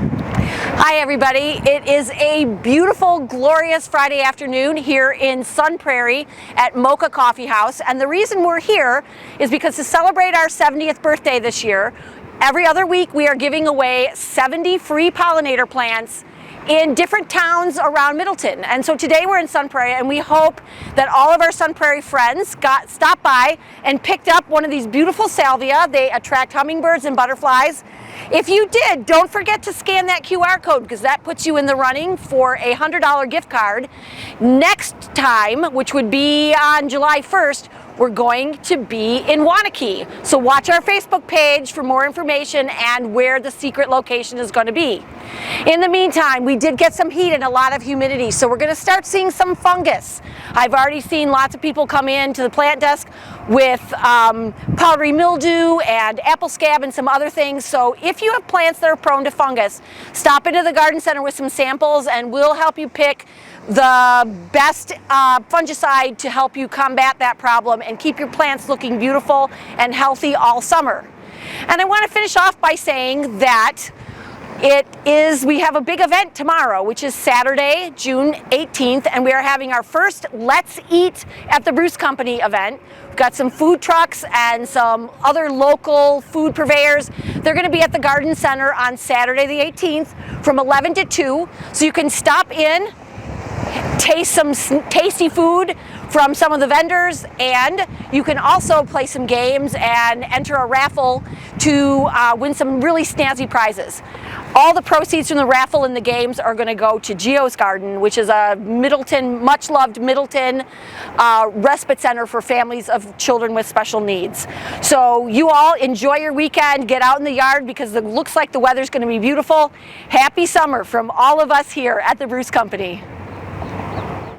Hi everybody, it is a beautiful, glorious Friday afternoon here in Sun Prairie at Mocha Coffee House, and the reason we're here is because to celebrate our 70th birthday this year, every other week we are giving away 70 free pollinator plants in different towns around Middleton. And so today we're in Sun Prairie, and we hope that all of our Sun Prairie friends stopped by and picked up one of these beautiful salvia. They attract hummingbirds and butterflies. If you did, don't forget to scan that QR code, because that puts you in the running for a $100 gift card. Next time, which would be on July 1st, we're going to be in Waunakee. So watch our Facebook page for more information and where the secret location is going to be. In the meantime, we did get some heat and a lot of humidity, so we're going to start seeing some fungus. I've already seen lots of people come in to the plant desk with powdery mildew and apple scab and some other things. So if you have plants that are prone to fungus, stop into the garden center with some samples and we'll help you pick the best fungicide to help you combat that problem and keep your plants looking beautiful and healthy all summer. And I want to finish off by saying that we have a big event tomorrow, which is Saturday, June 18th, and we are having our first Let's Eat at the Bruce Company event. We've got some food trucks and some other local food purveyors. They're going to be at the Garden Center on Saturday the 18th from 11 to 2, so you can stop in, taste some tasty food from some of the vendors, and you can also play some games and enter a raffle to win some really snazzy prizes. All the proceeds from the raffle and the games are going to go to Geo's Garden, which is a Middleton, much loved Middleton respite center for families of children with special needs. So you all enjoy your weekend, get out in the yard because it looks like the weather's going to be beautiful. Happy summer from all of us here at the Bruce Company.